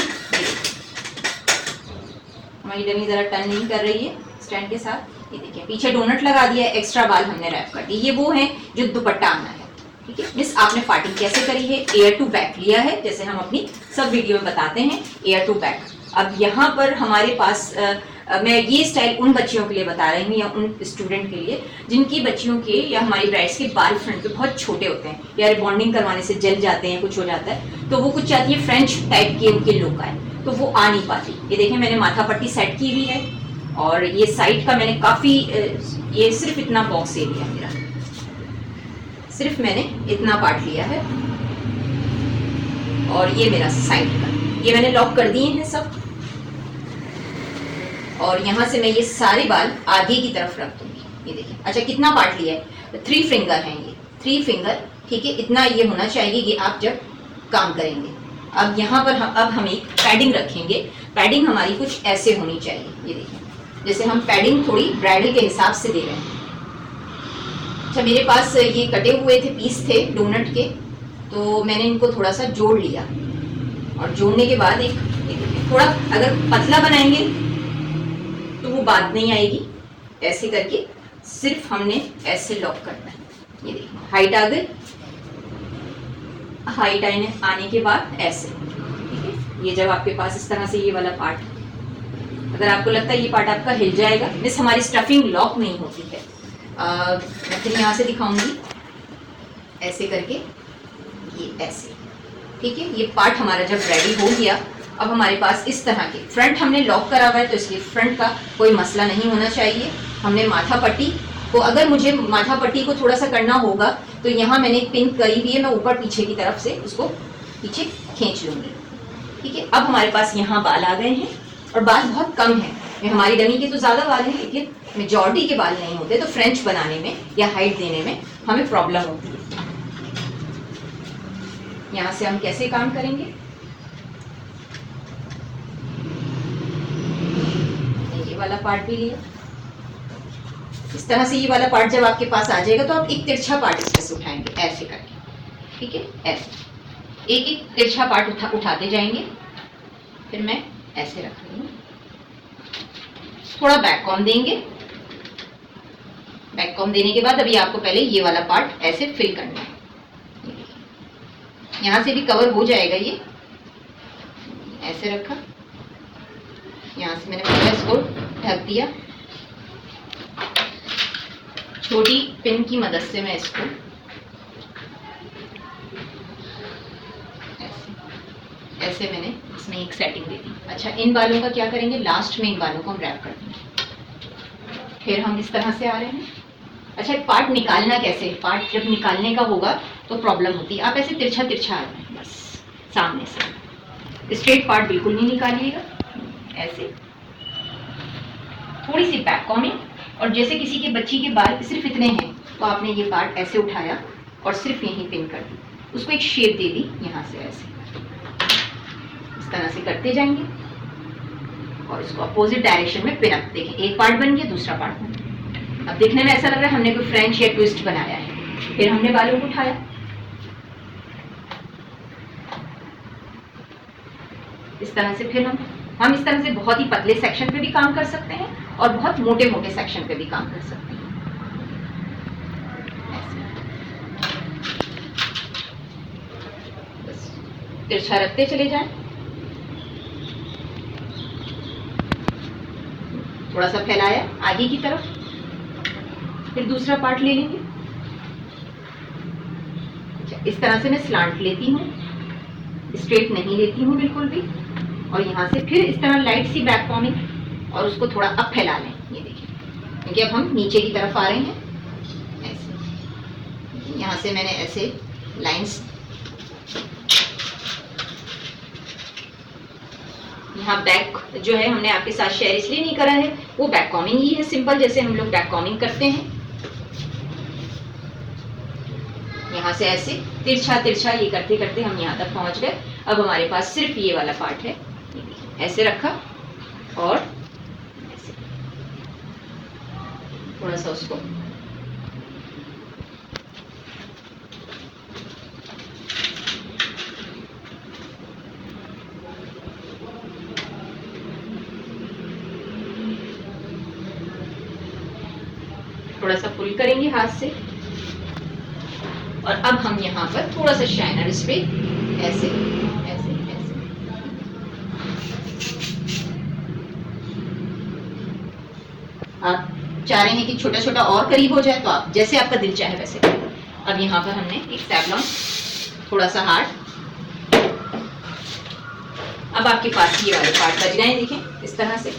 हमारी डमी ज़रा टर्न नहीं कर रही है स्टैंड के साथ। ये देखिए पीछे डोनट लगा दिया है, एक्स्ट्रा बाल हमने रैप कर दिए। ये वो है जो दुपट्टा आना है, ठीक है। मिस आपने पार्टिंग कैसे करी है, एयर टू बैक लिया है, जैसे हम अपनी सब वीडियो में बताते हैं एयर टू बैक। अब यहाँ पर हमारे पास मैं ये स्टाइल उन बच्चियों के लिए बता रही हूँ या उन स्टूडेंट के लिए जिनकी बच्चियों के या हमारी ब्राइड्स के बाल फ्रंट पे बहुत छोटे होते हैं, या रिबॉन्डिंग करवाने से जल जाते हैं, कुछ हो जाता है, तो वो कुछ चाहती है फ्रेंच टाइप के उनके लुक आए, तो वो आ नहीं पाती। ये देखें मैंने माथा पट्टी सेट की हुई है, और ये साइड का मैंने काफ़ी ये सिर्फ इतना बॉक्स एरिया मेरा, सिर्फ मैंने इतना पार्ट लिया है, और ये मेरा साइड का, ये मैंने लॉक कर दिए हैं सब। और यहाँ से मैं ये सारे बाल आगे की तरफ रख दूंगी। ये देखिए, अच्छा कितना पार्ट लिया है, 3 फिंगर हैं ये, 3 फिंगर, ठीक है। इतना ये होना चाहिए कि आप जब काम करेंगे। अब यहाँ पर अब हम एक पैडिंग रखेंगे। पैडिंग हमारी कुछ ऐसे होनी चाहिए, ये देखिए, जैसे हम पैडिंग थोड़ी ब्राइडल के हिसाब से दे रहे हैं। अच्छा मेरे पास ये कटे हुए थे, पीस थे डोनट के, तो मैंने इनको थोड़ा सा जोड़ लिया, और जोड़ने के बाद एक थोड़ा अगर पतला बनाएंगे तो वो बात नहीं आएगी। ऐसे करके सिर्फ हमने ऐसे लॉक करना है। ये देखिए हाइट आ गई, हाइट आने के बाद ऐसे, ठीक है। ये जब आपके पास इस तरह से ये वाला पार्ट, अगर आपको लगता है ये पार्ट आपका हिल जाएगा, मिस हमारी स्टफिंग लॉक नहीं होती है। मैं फिर यहाँ से दिखाऊंगी, ऐसे करके ये ऐसे, ठीक है। ये पार्ट हमारा जब रेडी हो गया, अब हमारे पास इस तरह के फ्रंट हमने लॉक करा हुआ है, तो इसलिए फ्रंट का कोई मसला नहीं होना चाहिए। हमने माथा पट्टी को, अगर मुझे माथा पट्टी को थोड़ा सा करना होगा तो यहाँ मैंने एक पिन करी हुई है, मैं ऊपर पीछे की तरफ से उसको पीछे खींच लूँगी, ठीक है। अब हमारे पास यहाँ बाल आ गए हैं, और बाल बहुत कम है। हमारी डमी के तो ज़्यादा बाल हैं, लेकिन मेजॉरिटी के बाल नहीं होते, तो फ्रेंच बनाने में या हाइट देने में हमें प्रॉब्लम होती है। यहाँ से हम कैसे काम करेंगे, ये वाला पार्ट भी लिया, इस तरह से ये वाला पार्ट जब आपके पास आ जाएगा तो आप एक तिरछा पार्ट इसमें से उठाएंगे ऐसे करके, ठीक है। ऐसे एक एक तिरछा पार्ट उठाते जाएंगे। फिर मैं ऐसे रख रही हूँ, थोड़ा बैक कॉम देंगे। बैक कॉम देने के बाद अभी आपको पहले ये वाला पार्ट ऐसे फिल करना है। यहाँ से भी कवर हो जाएगा ये, ऐसे रखा, यहाँ से मैंने पूरा इसको ढक दिया। छोटी पिन की मदद से मैं इसको ऐसे मैंने इसमें एक सेटिंग दे दी। अच्छा इन बालों का क्या करेंगे, लास्ट में इन बालों को हम रैप कर देंगे। फिर हम इस तरह से आ रहे हैं, अच्छा, पार्ट निकालना कैसे? पार्ट जब निकालने का होगा तो प्रॉब्लम होती है। आप ऐसे तिरछा तिरछा आ जाए बस सामने से, स्ट्रेट पार्ट बिल्कुल नहीं निकालिएगा। ऐसे थोड़ी सी बैक कॉमिंग, और जैसे किसी के बच्ची के बाल सिर्फ इतने हैं तो आपने ये पार्ट ऐसे उठाया और सिर्फ यहीं पिन कर दी, उसको एक शेप दे दी यहाँ से, ऐसे इस तरह से करते जाएंगे और इसको अपोजिट डायरेक्शन में पिन अप। देखें, एक पार्ट बन गया, दूसरा पार्ट बन गया। अब देखने में ऐसा लग रहा है हमने कोई फ्रेंच या ट्विस्ट बनाया है। फिर हमने बालों को उठाया, इस तरह से। फिर हम इस तरह से बहुत ही पतले सेक्शन पे भी काम कर सकते हैं और बहुत मोटे मोटे सेक्शन पे भी काम कर सकते हैं। बस तिरछा रखते चले जाएं, थोड़ा सा फैलाया आगे की तरफ, फिर दूसरा पार्ट ले लेंगे। इस तरह से मैं स्लांट लेती हूँ, स्ट्रेट नहीं लेती हूँ बिल्कुल भी। और यहाँ से फिर इस तरह लाइट सी बैक कॉमिंग और उसको थोड़ा अप फैला लें। ये देखिए, क्योंकि अब हम नीचे की तरफ आ रहे हैं। ऐसे यहाँ से मैंने ऐसे लाइंस, यहाँ बैक जो है हमने आपके साथ शेयर इसलिए नहीं करा है, वो बैक कॉमिंग ही है, सिंपल जैसे हम लोग बैक कॉमिंग करते हैं। यहाँ से ऐसे तिरछा तिरछा ये करते करते हम यहाँ तक पहुँच गए। अब हमारे पास सिर्फ ये वाला पार्ट है, ऐसे रखा और ऐसे थोड़ा सा उसको थोड़ा सा पुल करेंगे हाथ से। और अब हम यहाँ पर थोड़ा सा शाइनर इस पे ऐसे ऐसे ऐसे, आप चाह रहे हैं कि छोटा छोटा और करीब हो जाए तो आप जैसे आपका दिल चाहे वैसे करें। अब यहाँ पर हमने एक सैवलॉन थोड़ा सा हार्ड। अब आपके पास ये वाले पार्ट बच गए, देखें इस तरह से।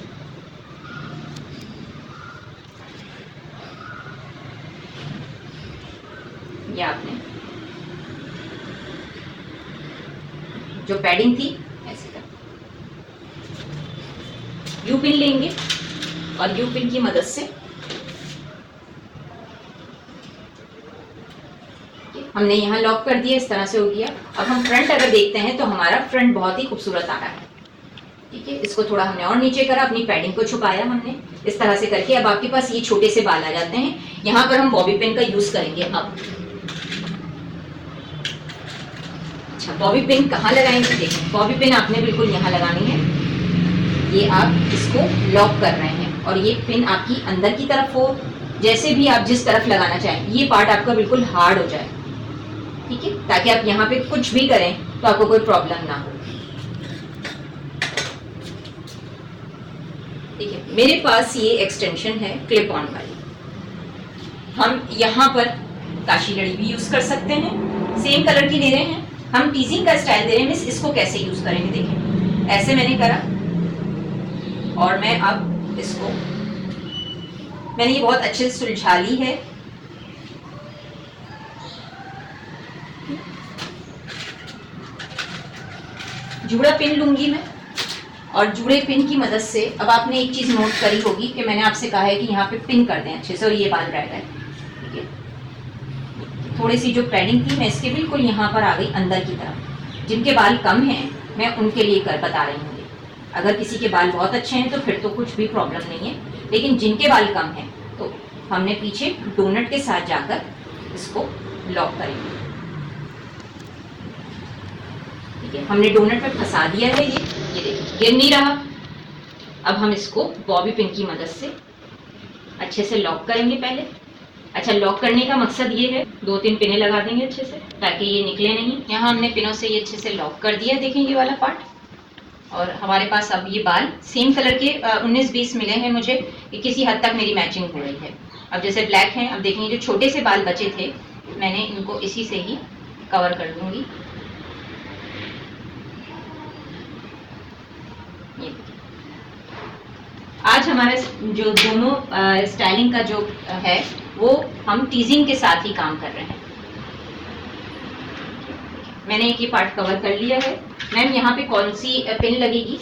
ये आपने जो पैडिंग थी ऐसे कर, यू पिन लेंगे और यू पिन की मदद से हमने यहाँ लॉक कर दिया, इस तरह से हो गया। अब हम फ्रंट अगर देखते हैं तो हमारा फ्रंट बहुत ही खूबसूरत आ रहा है। ठीक है, इसको थोड़ा हमने और नीचे करा, अपनी पैडिंग को छुपाया हमने इस तरह से करके। अब आपके पास ये छोटे से बाल आ जाते हैं, यहाँ पर हम बॉबी पिन का यूज करेंगे। अब अच्छा, बॉबी पिन कहाँ लगाएंगे? देखिए, बॉबी पिन आपने बिल्कुल यहाँ लगानी है। ये आप इसको लॉक कर रहे हैं और ये पिन आपकी अंदर की तरफ हो, जैसे भी आप जिस तरफ लगाना चाहें। ये पार्ट आपका बिल्कुल हार्ड हो जाए, ठीक है, ताकि आप यहाँ पे कुछ भी करें तो आपको कोई प्रॉब्लम ना हो। ठीक है, मेरे पास ये एक्सटेंशन है क्लिप ऑन वाली। हम यहाँ पर काशी लड़ी भी यूज कर सकते हैं, सेम कलर की दे रहे हैं हम, टीजिंग का स्टाइल दे रहे हैं। मिस इसको कैसे यूज करेंगे? देखें, ऐसे मैंने करा और मैं अब इसको मैंने ये बहुत अच्छे से सुलझा ली है। जुड़ा पिन लूंगी मैं और जुड़े पिन की मदद से अब आपने एक चीज नोट करी होगी कि मैंने आपसे कहा है कि यहाँ पे पिन कर दें अच्छे से और ये बाल रह गए। ठीक है, थोड़ी सी जो पैडिंग थी मैं इसके बिल्कुल यहाँ पर आ गई अंदर की तरफ। जिनके बाल कम हैं मैं उनके लिए बता रही हूँ। अगर किसी के बाल बहुत अच्छे हैं तो फिर तो कुछ भी प्रॉब्लम नहीं है, लेकिन जिनके बाल कम हैं तो हमने पीछे डोनट के साथ जाकर इसको लॉक करेंगे। ठीक है, हमने डोनट में फंसा दिया है, ये देखिए गिर नहीं रहा। अब हम इसको बॉबी पिन की मदद से अच्छे से लॉक करेंगे पहले। अच्छा, लॉक करने का मकसद ये है, 2-3 पिनें लगा देंगे अच्छे से ताकि ये निकले नहीं। यहाँ हमने पिनों से ये अच्छे से लॉक कर दिया, देखें ये वाला पार्ट। और हमारे पास अब ये बाल सेम कलर के 19-20 मिले हैं मुझे, किसी हद तक मेरी मैचिंग हो रही है। अब जैसे ब्लैक हैं, अब देखेंगे जो छोटे से बाल बचे थे मैंने इनको इसी से ही कवर कर दूंगी। ये आज हमारा जो दोनों स्टाइलिंग का जो है वो हम टीजिंग के साथ ही काम कर रहे हैं। मैंने एक ये पार्ट कवर कर लिया है। मैम यहाँ पे कौन सी पिन लगेगी?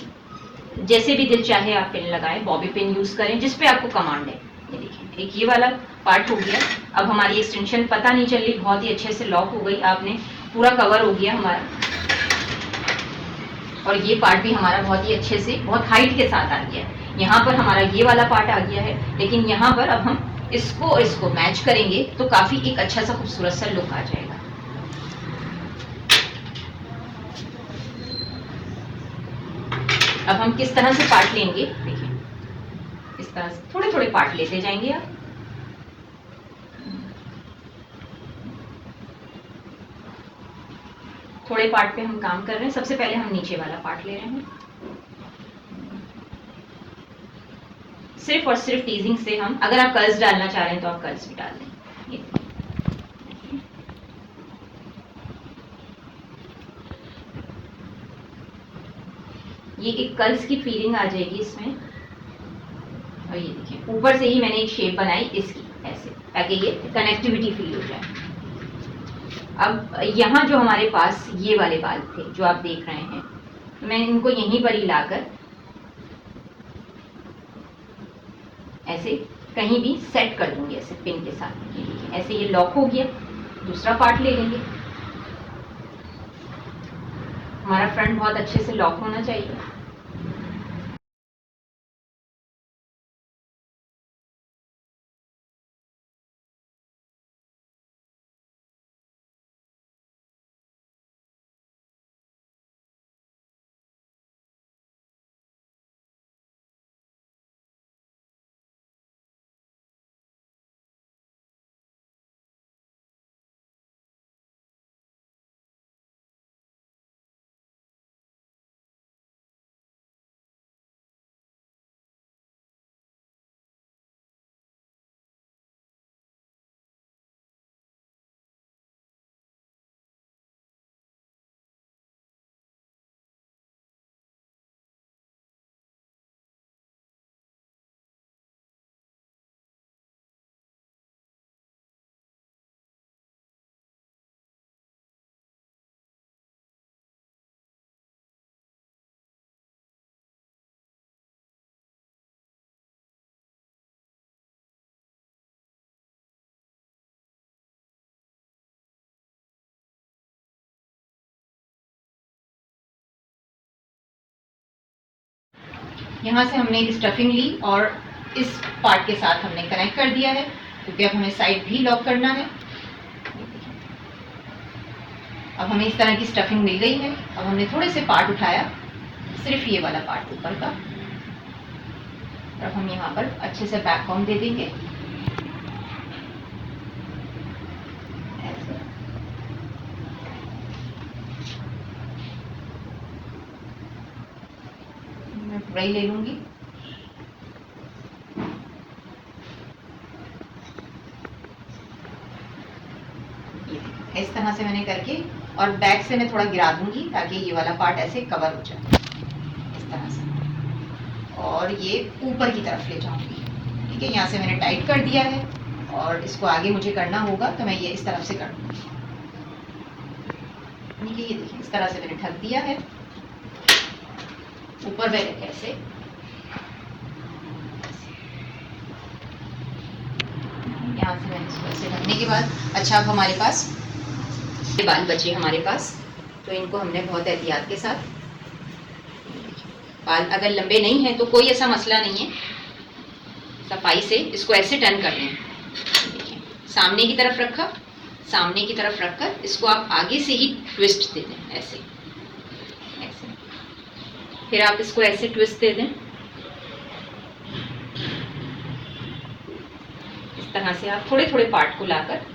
जैसे भी दिल चाहे आप पिन लगाएं, बॉबी पिन यूज करें, जिस पे आपको कमांड है। ये देखिए, एक ये वाला पार्ट हो गया। अब हमारी एक्सटेंशन पता नहीं चल रही, बहुत ही अच्छे से लॉक हो गई, आपने पूरा कवर हो गया हमारा। और ये पार्ट भी हमारा बहुत ही अच्छे से, बहुत हाइट के साथ आ गया। यहाँ पर हमारा ये वाला पार्ट आ गया है, लेकिन यहाँ पर अब हम इसको और इसको मैच करेंगे तो काफी एक अच्छा सा खूबसूरत सा लुक आ जाएगा। अब हम किस तरह से पार्ट लेंगे, देखिए इस तरह से थोड़े थोड़े पार्ट लेते जाएंगे आप। थोड़े पार्ट पे हम काम कर रहे हैं। सबसे पहले हम नीचे वाला पार्ट ले रहे हैं। सिर्फ और सिर्फ टीजिंग से हम, अगर आप कर्ल्स डालना चाह रहे हैं तो आप कर्ल्स भी डाल दें। ये एक कर्ल्स की फीलिंग आ जाएगी इसमें। और ये देखिए ऊपर से ही मैंने एक शेप बनाई इसकी ऐसे, ताकि ये कनेक्टिविटी फील हो जाए। अब यहाँ जो हमारे पास ये वाले बाल थे जो आप देख रहे हैं, तो मैं इनको यहीं पर ही लाकर ऐसे कहीं भी सेट कर दूंगी, ऐसे पिन के साथ। ऐसे ये लॉक हो गया। दूसरा पार्ट ले लेंगे। हमारा फ्रंट बहुत अच्छे से लॉक होना चाहिए। यहाँ से हमने एक स्टफिंग ली और इस पार्ट के साथ हमने कनेक्ट कर दिया है, क्योंकि अब हमें साइड भी लॉक करना है। अब हमें इस तरह की स्टफिंग मिल गई है। अब हमने थोड़े से पार्ट उठाया, सिर्फ ये वाला पार्ट ऊपर का, और अब हम यहाँ पर अच्छे से बैक कॉम दे देंगे। मैं पूरा ही ले लूंगी। इस तरह से मैंने करके, और बैक से मैं थोड़ा गिरा दूंगी ताकि ये वाला पार्ट ऐसे कवर हो जाए इस तरह से, और ये ऊपर की तरफ ले जाऊंगी। ठीक है, यहाँ से मैंने टाइट कर दिया है और इसको आगे मुझे करना होगा तो मैं ये इस तरफ से कर दूंगी। ठीक है, ये देखिए इस तरह से मैंने ढक दिया है ऊपर में ऐसे। यहाँ से मैंने इसको ऐसे ढकने के बाद, अच्छा अब हमारे पास ये बाल बचे हमारे पास, तो इनको हमने बहुत एहतियात के साथ, बाल अगर लंबे नहीं हैं तो कोई ऐसा मसला नहीं है, सफाई से इसको ऐसे टर्न कर लें। देखिए सामने की तरफ रखा, सामने की तरफ रखकर इसको आप आगे से ही ट्विस्ट दे दें ऐसे ऐसे, फिर आप इसको ऐसे ट्विस्ट दे दें। इस तरह से आप थोड़े थोड़े पार्ट को लाकर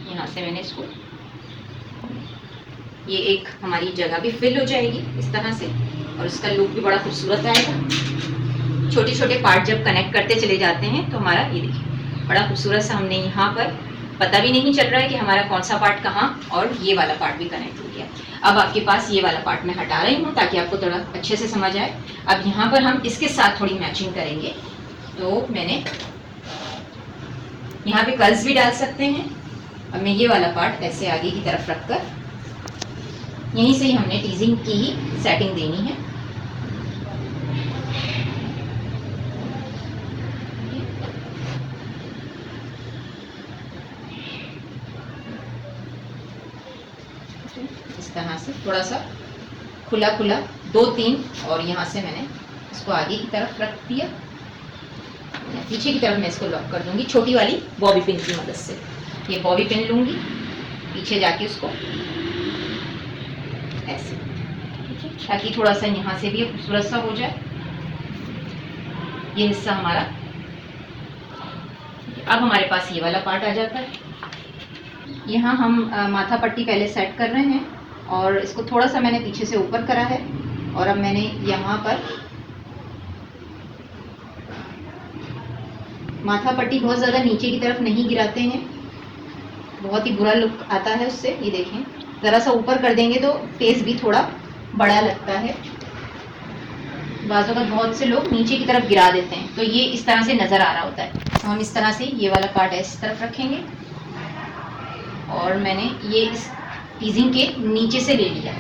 यहाँ से मैंने इसको, ये एक हमारी जगह भी फिल हो जाएगी इस तरह से, और इसका लुक भी बड़ा खूबसूरत आएगा। छोटे छोटे पार्ट जब कनेक्ट करते चले जाते हैं तो हमारा ये देखिए बड़ा खूबसूरत सा, हमने यहाँ पर पता भी नहीं चल रहा है कि हमारा कौन सा पार्ट कहाँ, और ये वाला पार्ट भी कनेक्ट हो गया। अब आपके पास ये वाला पार्ट मैं हटा रही हूँ ताकि आपको थोड़ा अच्छे से समझ आए। अब यहाँ पर हम इसके साथ थोड़ी मैचिंग करेंगे, तो मैंने यहाँ पे कर्ल्स भी डाल सकते हैं। अब मैं ये वाला पार्ट ऐसे आगे की तरफ रखकर यहीं से ही हमने टीजिंग की ही सेटिंग देनी है। इस तरह से थोड़ा सा खुला खुला 2-3 और यहाँ से मैंने इसको आगे की तरफ रख दिया। पीछे की तरफ मैं इसको लॉक कर दूंगी छोटी वाली बॉबी पिन की मदद से। ये बॉबी पिन लूंगी, पीछे जाके उसको ऐसे, ताकि थोड़ा सा यहाँ से भी खूबसूरत सा हो जाए ये हिस्सा हमारा। अब हमारे पास ये वाला पार्ट आ जाता है। यहाँ हम माथा पट्टी पहले सेट कर रहे हैं और इसको थोड़ा सा मैंने पीछे से ऊपर करा है और अब मैंने यहाँ पर माथा पट्टी बहुत ज़्यादा नीचे की तरफ नहीं गिराते हैं, बहुत ही बुरा लुक आता है उससे। ये देखें, ज़रा सा ऊपर कर देंगे तो फेस भी थोड़ा बड़ा लगता है। बाजू का बहुत से लोग नीचे की तरफ गिरा देते हैं, तो ये इस तरह से नज़र आ रहा होता है। तो हम इस तरह से ये वाला पार्ट इस तरफ रखेंगे और मैंने ये इस टीजिंग के नीचे से ले लिया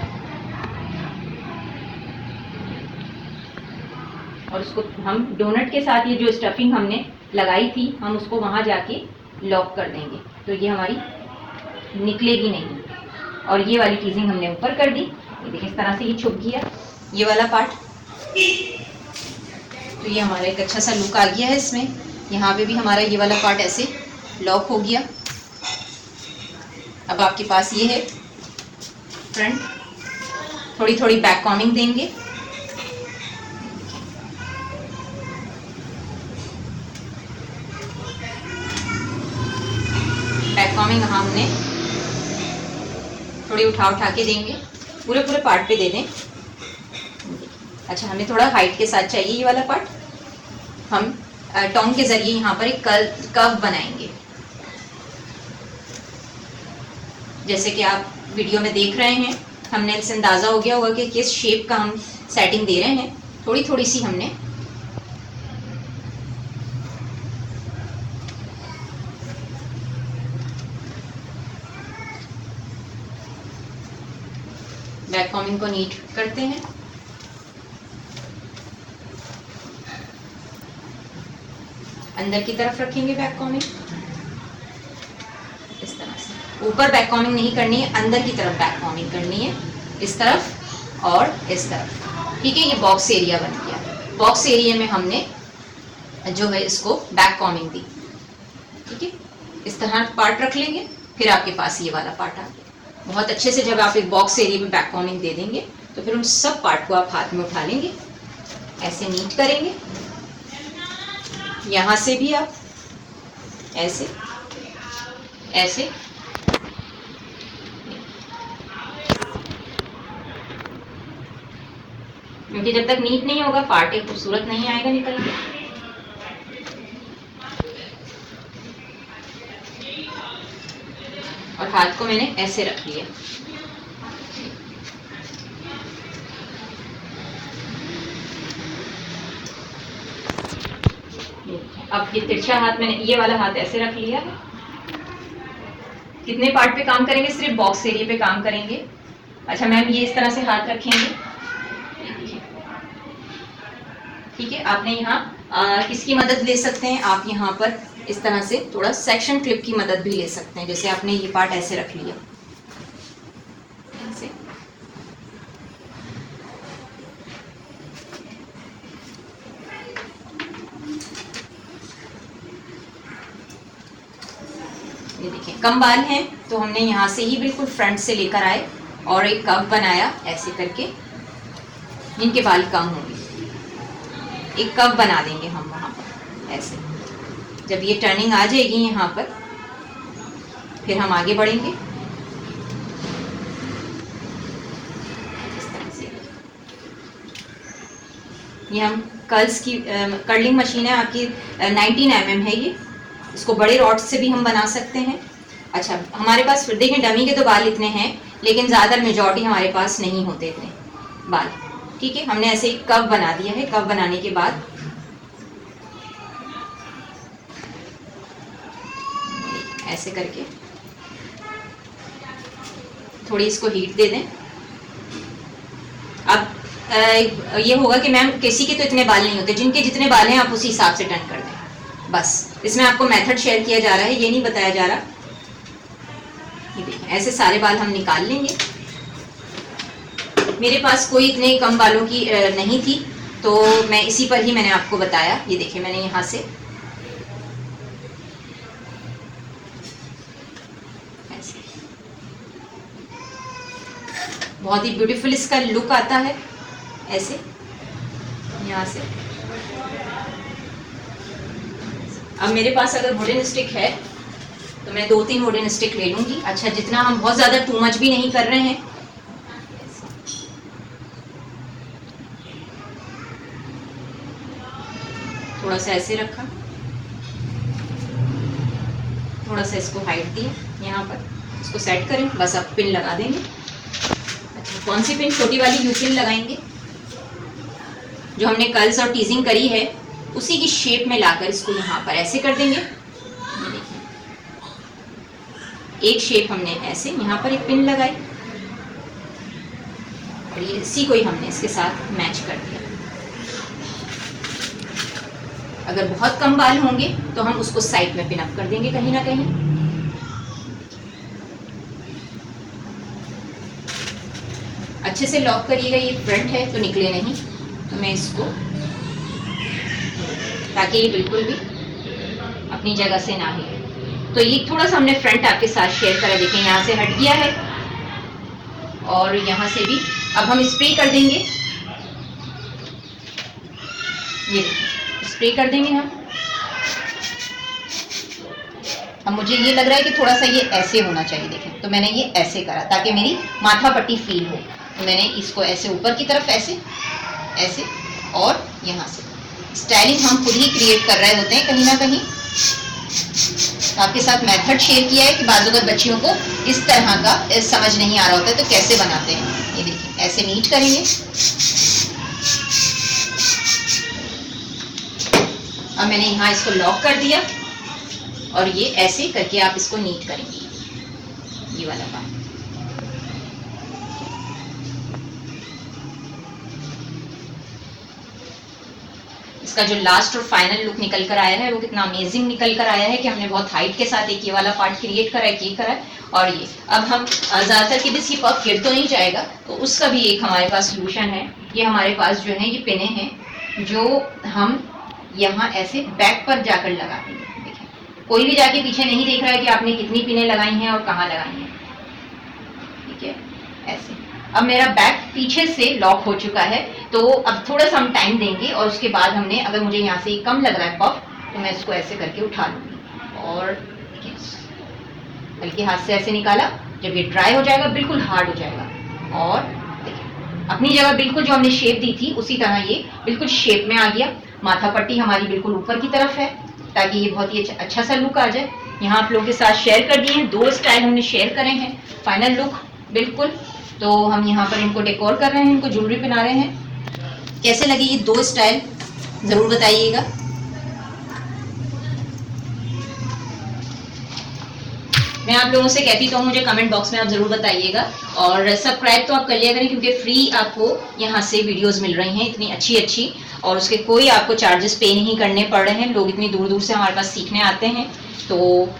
और उसको हम डोनट के साथ ये जो स्टफिंग हमने लगाई थी हम उसको वहाँ जाके लॉक कर देंगे, तो ये हमारी निकलेगी नहीं। और ये वाली टीजिंग हमने ऊपर कर दी, ये देखिए इस तरह से ये छुप गया ये वाला पार्ट। तो ये हमारा एक अच्छा सा लुक आ गया है इसमें। यहाँ पे भी हमारा ये वाला पार्ट ऐसे लॉक हो गया। अब आपके पास ये है फ्रंट, थोड़ी थोड़ी बैक कॉमिंग देंगे। बैक कॉमिंग हमने थोड़ी उठा के देंगे, पूरे पूरे पार्ट पे दे दें। अच्छा, हमें थोड़ा हाइट के साथ चाहिए ये वाला पार्ट। हम टोंग के जरिए यहाँ पर एक कर्व बनाएंगे, जैसे कि आप वीडियो में देख रहे हैं। हमने इससे अंदाज़ा हो गया होगा कि किस शेप का हम सेटिंग दे रहे हैं। थोड़ी थोड़ी सी हमने बैक कॉमिंग को नीट करते हैं। अंदर की तरफ रखेंगे बैक कॉमिंग इस तरह से। ऊपर बैक कॉमिंग नहीं करनी है, अंदर की तरफ बैक कॉमिंग करनी है, इस तरफ और इस तरफ। ठीक है, ये बॉक्स एरिया बन गया। बॉक्स एरिया में हमने जो है इसको बैक कॉमिंग दी। ठीक है, इस तरह पार्ट रख लेंगे, फिर आपके पास ये वाला पार्ट आ गया। बहुत अच्छे से जब आप एक बॉक्स एरिया में बैक कॉमिंग दे देंगे तो फिर उन सब पार्ट को आप हाथ में उठा लेंगे, ऐसे नीट करेंगे। यहाँ से भी आप ऐसे ऐसे, क्योंकि जब तक नीट नहीं होगा पार्ट एक खूबसूरत नहीं आएगा निकल के। और हाथ को मैंने ऐसे रख लिया। अब ये तिरछा हाथ मैंने, ये वाला हाथ ऐसे रख लिया। कितने पार्ट पे काम करेंगे? सिर्फ बॉक्स एरिया पे काम करेंगे। अच्छा मैम, ये इस तरह से हाथ रखेंगे। ठीक है, आपने यहाँ किसकी मदद ले सकते हैं? आप यहाँ पर इस तरह से थोड़ा सेक्शन क्लिप की मदद भी ले सकते हैं। जैसे आपने ये पार्ट ऐसे रख लिया, ऐसे। ये देखिए, कम बाल हैं तो हमने यहाँ से ही बिल्कुल फ्रंट से लेकर आए और एक कव बनाया ऐसे करके। जिनके बाल कम होंगे एक कव बना देंगे हम वहाँ पर ऐसे। जब ये टर्निंग आ जाएगी यहाँ पर, फिर हम आगे बढ़ेंगे इस तरह से। ये हम कर्ल्स की कर्लिंग मशीन है आपकी, 19 mm है ये। इसको बड़े रॉड से भी हम बना सकते हैं। अच्छा, हमारे पास देखें डमी के तो बाल इतने हैं, लेकिन ज़्यादातर मेजॉरिटी हमारे पास नहीं होते इतने बाल। ठीक है, हमने ऐसे एक कव बना दिया है। कव बनाने के बाद ऐसे करके थोड़ी इसको हीट दे दें। अब ये होगा कि मैम किसी के तो इतने बाल नहीं होते, जिनके जितने बाल हैं आप उसी हिसाब से टर्न कर दें। बस इसमें आपको मेथड शेयर किया जा रहा है, ये नहीं बताया जा रहा। ये देखिए ऐसे सारे बाल हम निकाल लेंगे। मेरे पास कोई इतने कम बालों की नहीं थी, तो मैं इसी पर ही मैंने आपको बताया। ये देखिए मैंने यहाँ से ऐसे बहुत ही ब्यूटीफुल इसका लुक आता है। ऐसे यहाँ से अब मेरे पास अगर वुडन स्टिक है तो मैं 2-3 वुडन स्टिक ले लूंगी। अच्छा, जितना हम बहुत ज्यादा टू मच भी नहीं कर रहे हैं। थोड़ा सा ऐसे रखा, थोड़ा सा इसको हाइट दिया, यहाँ पर इसको सेट करें। बस अब पिन लगा देंगे। अच्छा, कौन सी पिन? छोटी वाली यू पिन लगाएंगे। जो हमने कर्ल्स और टीजिंग करी है उसी की शेप में लाकर इसको यहाँ पर ऐसे कर देंगे। ये देखिए एक शेप हमने ऐसे यहाँ पर एक पिन लगाई और ये इसी को ही हमने इसके साथ मैच कर दिया। अगर बहुत कम बाल होंगे तो हम उसको साइड में पिन अप कर देंगे कहीं ना कहीं। अच्छे से लॉक करिएगा, ये फ्रंट है तो निकले नहीं। तो मैं इसको, ताकि ये बिल्कुल भी अपनी जगह से ना हिले। तो ये थोड़ा सा हमने फ्रंट आपके साथ शेयर करा। देखें यहाँ से हट गया है और यहाँ से भी। अब हम स्प्रे कर देंगे। ये स्प्रे कर देंगे हम। अब मुझे ये लग रहा है कि थोड़ा सा ये ऐसे होना चाहिए। देखें तो मैंने ये ऐसे करा ताकि मेरी माथा पट्टी फील हो। तो मैंने इसको ऐसे ऊपर की तरफ ऐसे ऐसे और यहाँ से। स्टाइलिंग हम खुद ही क्रिएट कर रहे होते हैं कहीं ना कहीं। आपके साथ मेथड शेयर किया है कि बाज़ अगर बच्चियों को इस तरह का समझ नहीं आ रहा होता है तो कैसे बनाते हैं। ये देखिए ऐसे नीट करेंगे। अब मैंने यहाँ इसको लॉक कर दिया और ये ऐसे करके आप इसको नीट करेंगे, ये वाला पार्ट। इसका जो लास्ट और फाइनल लुक निकल कर आया है वो कितना अमेजिंग निकल कर आया है कि हमने बहुत हाइट के साथ एक ये वाला पार्ट क्रिएट करा है, ये करा है। और ये अब हम ज़्यादातर कि बस ये पफ गिर तो नहीं जाएगा, तो उसका भी एक हमारे पास सोल्यूशन है। ये हमारे पास जो है ये पिने हैं जो हम यहाँ ऐसे बैक पर जाकर लगा देंगे। देखिए कोई भी जाके पीछे नहीं देख रहा है कि आपने कितनी पिने लगाई हैं और कहाँ लगाई हैं। ठीक है, ऐसे। अब मेरा बैक पीछे से लॉक हो चुका है, तो अब थोड़ा सा हम टाइम देंगे और उसके बाद हमने, अगर मुझे यहाँ से कम लग रहा है पफ, तो मैं इसको ऐसे करके उठा लूँगी और हल्के हाथ से ऐसे निकाला। जब ये ड्राई हो जाएगा बिल्कुल हार्ड हो जाएगा और देखिए अपनी जगह बिल्कुल जो हमने शेप दी थी उसी तरह ये बिल्कुल शेप में आ गया। माथा पट्टी हमारी बिल्कुल ऊपर की तरफ है ताकि ये बहुत ही अच्छा सा लुक आ जाए। यहाँ आप लोगों के साथ शेयर कर दिए हैं, 2 स्टाइल हमने शेयर करे हैं। फाइनल लुक बिल्कुल, तो हम यहाँ पर इनको डेकोर कर रहे हैं, इनको ज्वेलरी पहना रहे हैं। कैसे लगे ये 2 स्टाइल ज़रूर बताइएगा। मैं आप लोगों से कहती तो हूँ, मुझे कमेंट बॉक्स में आप ज़रूर बताइएगा और सब्सक्राइब तो आप कर लिया करें क्योंकि फ्री आपको यहाँ से वीडियोस मिल रही हैं इतनी अच्छी अच्छी, और उसके कोई आपको चार्जेस पे नहीं करने पड़ रहे हैं। लोग इतनी दूर दूर से हमारे पास सीखने आते हैं। तो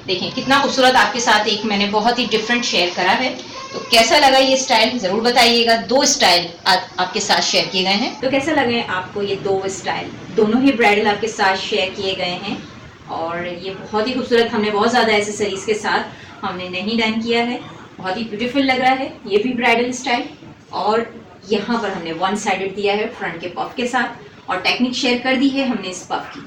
देखें कितना खूबसूरत आपके साथ एक मैंने बहुत ही डिफरेंट शेयर करा है। तो कैसा लगा ये स्टाइल ज़रूर बताइएगा। 2 स्टाइल आपके साथ शेयर किए गए हैं। तो कैसा लगे आपको ये 2 स्टाइल, दोनों ही ब्राइडल आपके साथ शेयर किए गए हैं और ये बहुत ही खूबसूरत, हमने बहुत ज़्यादा एसेसरीज के साथ हमने नहीं डन किया है। बहुत ही ब्यूटीफुल लग रहा है ये भी ब्राइडल स्टाइल। और यहाँ पर हमने 1 साइडेड दिया है फ्रंट के पफ के साथ और टेक्निक शेयर कर दी है हमने इस पफ की।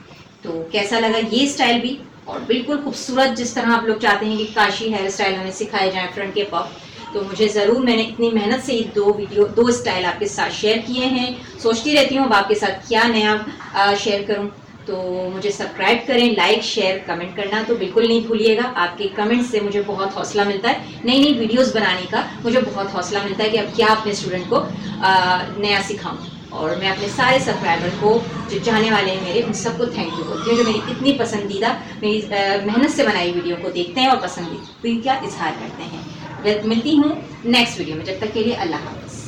तो कैसा लगा ये स्टाइल भी, और बिल्कुल खूबसूरत जिस तरह आप लोग चाहते हैं कि काशी हेयर स्टाइल हमें सिखाए जाए फ्रंट के पफ, तो मुझे ज़रूर, मैंने इतनी मेहनत से ये 2 स्टाइल आपके साथ शेयर किए हैं। सोचती रहती हूँ अब आपके साथ क्या नया शेयर करूँ। तो मुझे सब्सक्राइब करें, लाइक शेयर कमेंट करना तो बिल्कुल नहीं भूलिएगा। आपके कमेंट से मुझे बहुत हौसला मिलता है, नई नई वीडियोस बनाने का मुझे बहुत हौसला मिलता है कि अब क्या अपने स्टूडेंट को नया सिखाऊं। और मैं अपने सारे सब्सक्राइबर को, जो चाहने वाले हैं मेरे, उन सबको थैंक यू बोलती हूँ, जो मेरी इतनी पसंदीदा, मेरी मेहनत से बनाई वीडियो को देखते हैं और पसंदीदा का इजहार करते हैं। मिलती हूँ नेक्स्ट वीडियो में, जब तक के लिए अल्लाह हाफ़िज़।